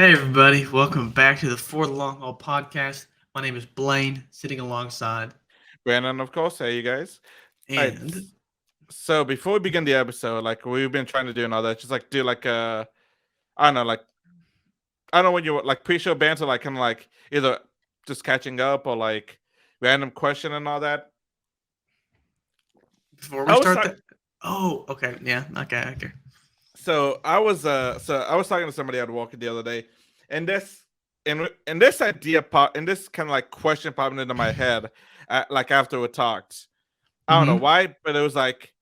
Hey everybody, welcome back to the For the Long Haul podcast. My name is Blaine, sitting alongside, Brandon, of course. Hey, you guys. All right. and So before we begin the episode, like we've been trying to do and all that, just like do like I don't know, like I don't know when you like pre-show banter, like kind of like either just catching up or like random question and all that. before we I was start talking. that, oh, okay, yeah, okay. So I was talking to somebody at work the other day, and this idea pop and this kind of like question popped into my head, like after we talked. I don't know Mm-hmm. why, but it was like.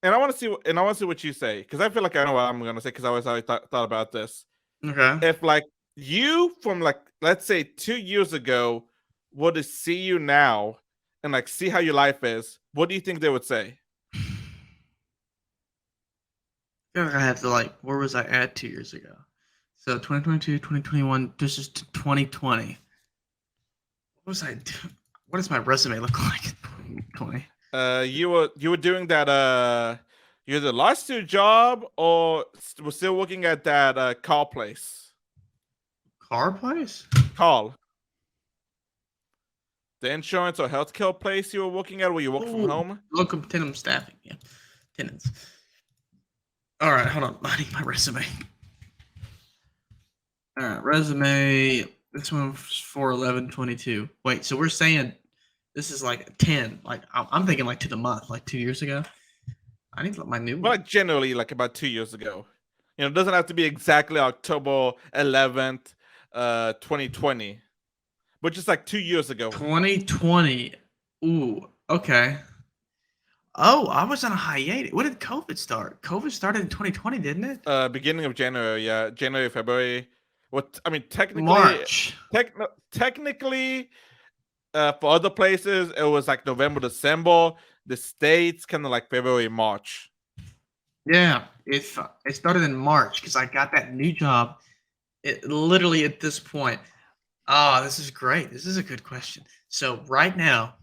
And I want to see what you say because I feel like I know what I'm gonna say because I always thought about this. Okay. If like you from like let's say 2 years ago were to see you now and like see how your life is, what do you think they would say? I feel like I have to where was I at 2 years ago? So 2022, 2021. This is 2020. What was I doing? What does my resume look like in 2020? You were doing that you either lost your job or were still working at that call place. Car place? Call the insurance or healthcare place you were working at where you work from Oh, home. locum tenens staffing. Yeah, tenants. All right, hold on. I need my resume. All right, resume. This one's for 11/22. Wait, so we're saying this is like 10. Like I'm thinking like to the month, like 2 years ago. I need my new But one. like generally like about 2 years ago. It doesn't have to be exactly October 11th, 2020, but just like 2 years ago. 2020. Ooh, okay. Oh, I was on a hiatus. When did COVID start? COVID started in 2020, didn't it? Beginning of January, yeah, January, February. What I mean, March. technically, for other places it was like November, December. The states kind of like February, March. Yeah, it started in March because I got that new job. It literally at this point. Oh, this is great. This is a good question. So right now,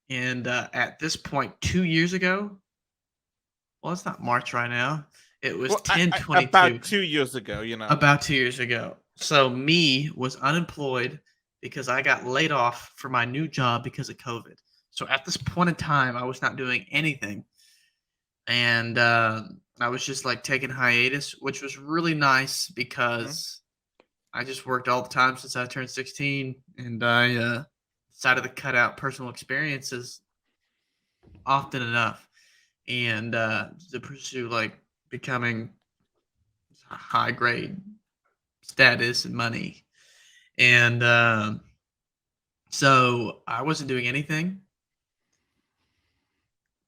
and at this point, 2 years ago, well, it's not March right now. It was Well, 10/22, about 2 years ago, about 2 years ago. So me was unemployed because I got laid off for my new job because of COVID. So at this point in time, I was not doing anything, and I was just like taking hiatus, which was really nice Mhm. because I just worked all the time since I turned 16, and I decided to cut out personal experiences often enough and to pursue like becoming high grade status and money. And so I wasn't doing anything.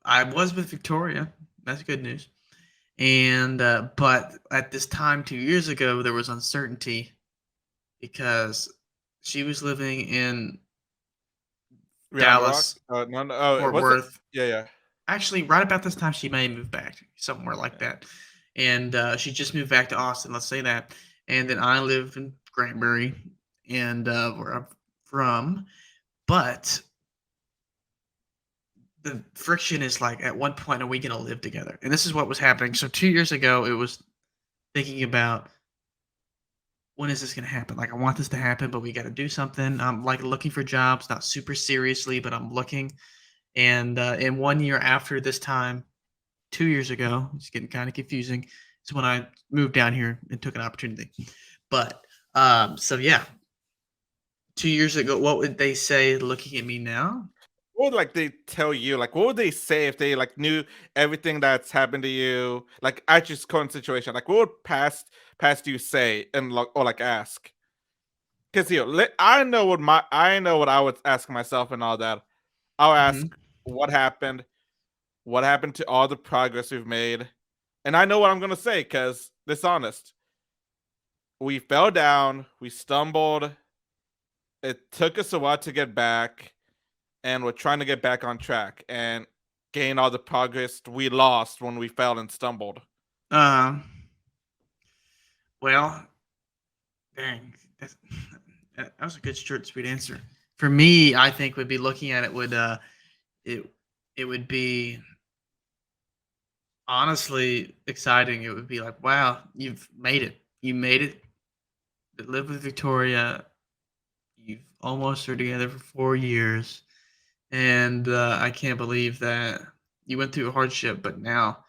I was with Victoria. That's good news. And but at this time 2 years ago, there was uncertainty because she was living in Round Rock. Dallas, No, no. Oh, Fort was it? Worth. Yeah, yeah. Actually, right about this time, she may move back somewhere like that, and she just moved back to Austin. Let's say that, and then I live in Granbury, and where I'm from. But the friction is like, at one point, are we going to live together? And this is what was happening. So 2 years ago, it was thinking about, when is this going to happen? Like, I want this to happen, but we got to do something. I'm like looking for jobs, not super seriously, but I'm looking. And in 1 year after this time, 2 years ago, it's getting kind of confusing, is when I moved down here and took an opportunity. But so yeah, 2 years ago, what would they say looking at me now? What would like they tell you? Like, what would they say if they like knew everything that's happened to you? Like, at your current situation, like, what would past you say and like or like ask? Because I know what I would ask myself and all that. I'll ask Hmm. what happened to all the progress we've made, and I know what I'm gonna say because dishonest. We fell down, we stumbled. It took us a while to get back, and we're trying to get back on track and gain all the progress we lost when we fell and stumbled. Um, well, dang, that's, that was a good short, sweet answer. For me, I think would be looking at it would it it would be honestly exciting. It would be like, wow, you've made it. You made it. lived with Victoria. You've almost are together for 4 years, and I can't believe that you went through a hardship, but now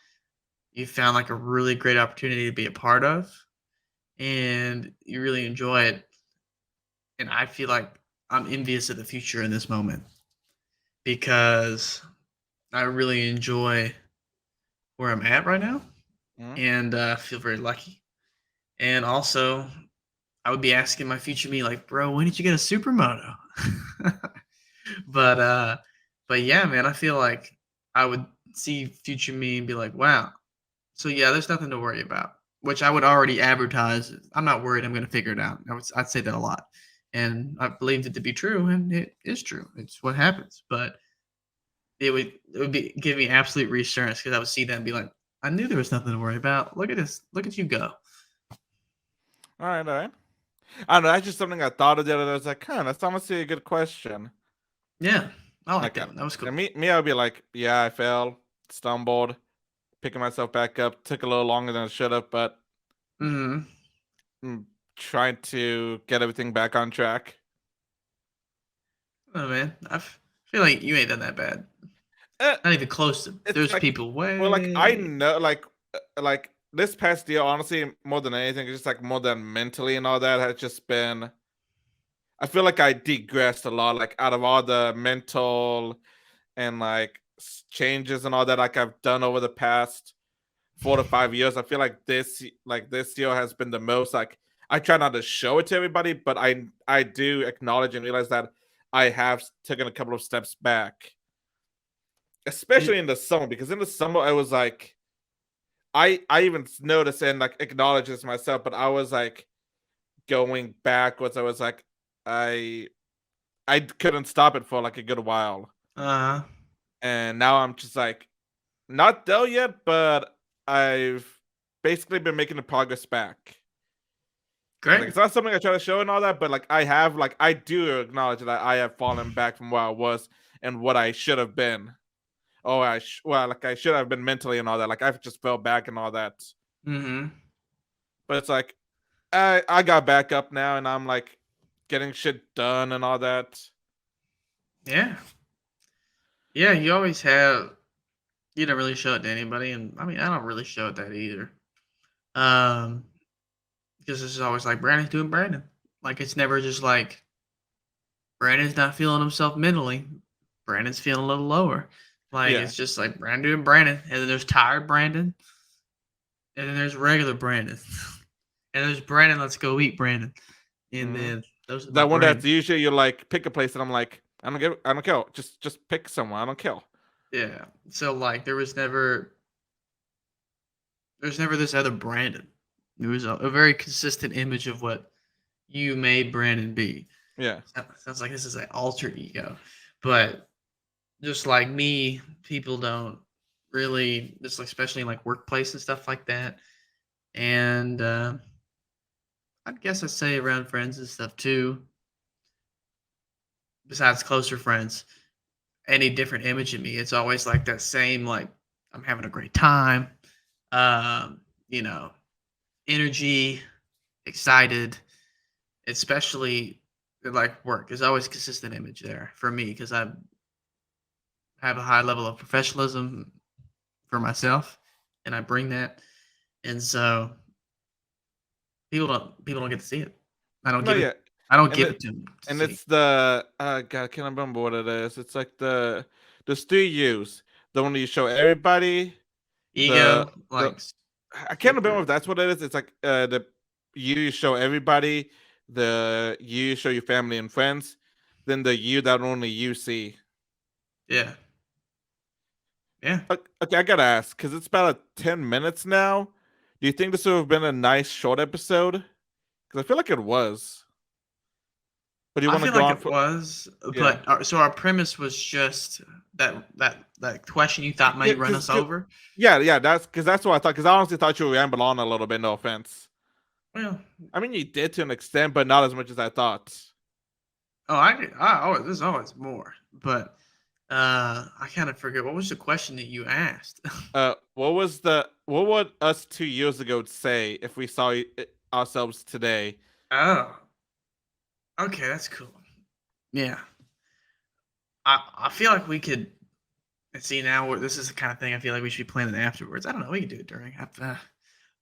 you found like a really great opportunity to be a part of, and you really enjoy it. And I feel like I'm envious of the future in this moment because I really enjoy where I'm at right now, Mhm. and feel very lucky. And also, I would be asking my future me like, "Bro, when did you get a supermoto?" but uh, but yeah, man, I feel like I would see future me and be like, "Wow." So yeah, there's nothing to worry about, which I would already advertise. I'm not worried. I'm going to figure it out. I'd say that a lot, and I believed it to be true, and it is true. It's what happens. But it would be give me absolute reassurance because I would see that and be like, I knew there was nothing to worry about. Look at this. Look at you go. All right, all right. I don't know. That's just something I thought of the other day. I was like, huh, that's honestly a good question. Yeah, I like Like, that one. That was cool. and me, I'd be like, yeah, I fell, stumbled, picking myself back up. Took a little longer than it should have, but Hmm. mm, trying to get everything back on track. Oh man, feel like you ain't done that bad. Eh, Not even close to. it's There's like, people well, like I way. know, like this past year, honestly, more than anything, it's just like more than mentally and all that has just been. I feel like I digressed a lot, like out of all the mental and like changes and all that, like I've done over the past 4 to 5 years. I feel like this year has been the most like I try not to show it to everybody, but I do acknowledge and realize that I have taken a couple of steps back, especially It, in the summer, because in the summer I was like I even noticed and like acknowledge this myself, but I was like going backwards. I was like I I couldn't stop it for like a good while. uh, And now I'm just like not there yet, but I've basically been making the progress back. Like great. it's not something I try to show and all that, but like I have like I do acknowledge that I have fallen back from where I was and what I should have been. Oh, well, like I should have been mentally and all that. Like I've just fell back and all that. Hmm. But it's like I got back up now and I'm like getting shit done and all that. Yeah, yeah. You always have. You don't really show it to anybody, and I mean, I don't really show it that either. Um, because it's always like Brandon's doing Brandon. Like it's never just like Brandon's not feeling himself mentally. Brandon's feeling a little lower. Like Yeah. it's just like Brandon doing Brandon, and then there's tired Brandon, and then there's regular Brandon, and there's Brandon. Let's go eat Brandon, and Hmm. then those are my That one that's Brandon. usually you like pick a place and I'm like I don't care. Just pick someone. I don't care. Yeah. So like there's never this other Brandon. There was a very consistent image of what you made Brandon be. Yeah. Sounds like this is an alter ego, but just like me, people don't really, just like, especially in like workplace and stuff like that. And I guess I say around friends and stuff too. Besides closer friends, any different image of me, it's always like that same like I'm having a great time. You know, energy, excited, especially like work. There's always consistent image there for me because I have a high level of professionalism for myself, and I bring that. And so people don't get to see it. I don't No, give it. yeah. I don't And give it it to them to and see. it's the God, I can't remember what it is. It's like there's three U's. The one you show everybody, the Ego, the like I can't remember super. if that's what it is. It's like the you show everybody, the you show your family and friends, then the you that only you see. Yeah, yeah. Okay, I gotta ask, because it's about 10 minutes now. Do you think this would have been a nice short episode? Because I feel like it was. But do you I want to feel go like on it for was, yeah. but so our premise was just that question you thought Yeah, might run us over. yeah, that's what I thought. Because I honestly thought you would ramble on a little bit. No offense. Well, I mean, you did to an extent, but not as much as I thought. oh, there's always more, but I kind of forget what was the question that you asked. What would us 2 years ago say if we saw ourselves today? Oh, okay, that's cool. Yeah, I feel like we could. And see now, this is the kind of thing I feel like we should be planning afterwards. I don't know. We can do it during,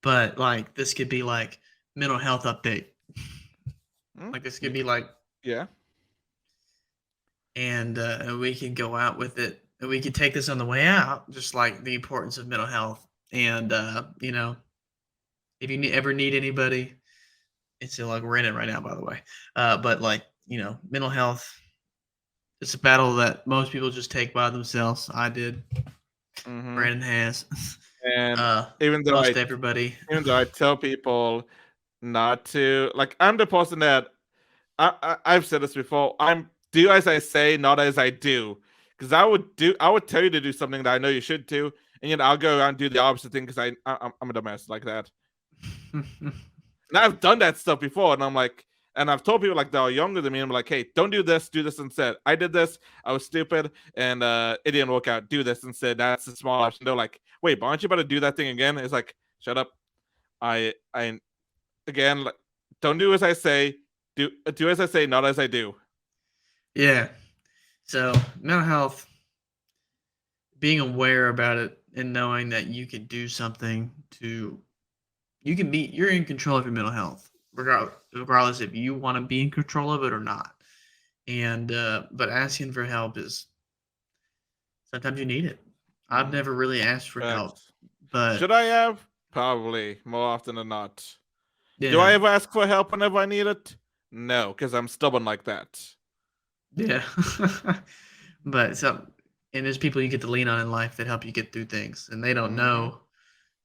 but like this could be like mental health update. Mm, Like this could y- be like, Yeah. and we can go out with it, and we could take this on the way out, just like the importance of mental health. And if you ever need anybody, it's like we're in it right now, by the way. But like mental health, it's a battle that most people just take by themselves. I did. hmm Brandon has. And Uh, even though most I everybody. even though I tell people not to, like, I'm the person that I've said this before. I'm do as I say, not as I do. Because I would tell you to do something that I know you should do, and yet I'll go around and do the opposite thing because I'm a dumbass like that. And I've done that stuff before, and I'm like, and I've told people like that are younger than me, I'm like, hey, don't do this instead. I did this, I was stupid, and it didn't work out. Do this instead. That's a small option. They're like, wait, but aren't you about to do that thing again? It's like, shut up. I again, like, don't do as I say. Do as I say, not as I do. Yeah. So mental health, being aware about it and knowing that you can do something to you're in control of your mental health, regardless if you want to be in control of it or not. And but asking for help is sometimes you need it. I've Mm, never really asked for help, facts. Should but I have? Probably more often than not. Do yeah, I ever ask for help whenever I need it? No, because I'm stubborn like that. yeah. But and there's people you get to lean on in life that help you get through things, and they don't hmm know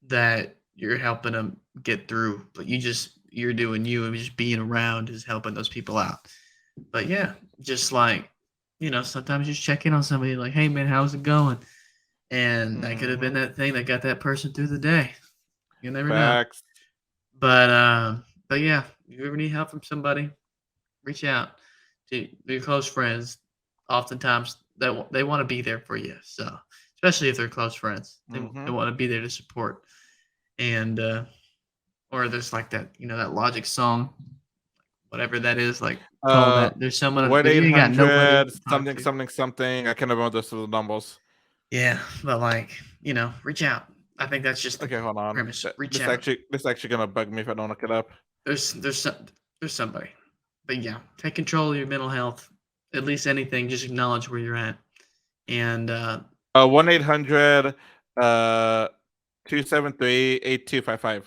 that you're helping them get through, but you're doing you, and just being around is helping those people out. But yeah, just like sometimes just check in on somebody, like, hey man, how's it going? And that could have been hmm that thing that got that person through the day. You never know. Facts. But yeah, if you ever need help from somebody, reach out to your close friends. Oftentimes they want to be there for you. So especially if they're close friends, they hmm want to be there to support. And or there's like that that Logic song, whatever that is, like call Uh, that. There's someone what that you eight ain't got nobody hundred to talk something to. something something? I can't remember the numbers. Yeah, but like reach out. I think that's just the Okay, hold on. premise. Reach This out. actually gonna bug me if I don't look it up. There's some, there's somebody. But yeah, take control of your mental health. At least anything, just acknowledge where you're at. And 1-800 uh 273-8255.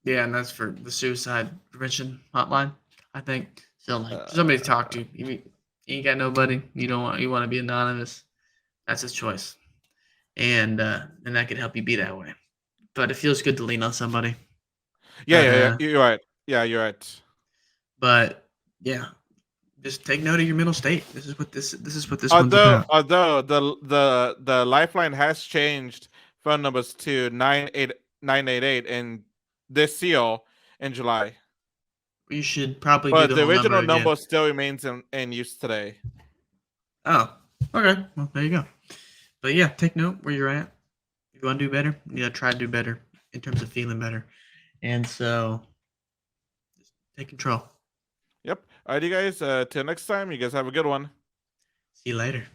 yeah, and that's for the suicide prevention hotline, I think. So like somebody to talk Uh, to. You ain't got nobody. You want to be anonymous. That's his choice. And that can help you be that way. But it feels good to lean on somebody. yeah, But yeah, yeah. You're right. Yeah, you're right. but yeah, just take note of your mental state. This is what this one's about. Although the lifeline has changed phone numbers to 98988 and this seal in July. You should probably do But the the whole number original again. number still remains in use today. Oh, okay. Well, there you go. But yeah, take note where you're at. If you want to do better, you gotta try to do better in terms of feeling better. And so, just take control. Yep. All right, you guys. Till next time. You guys have a good one. See you later.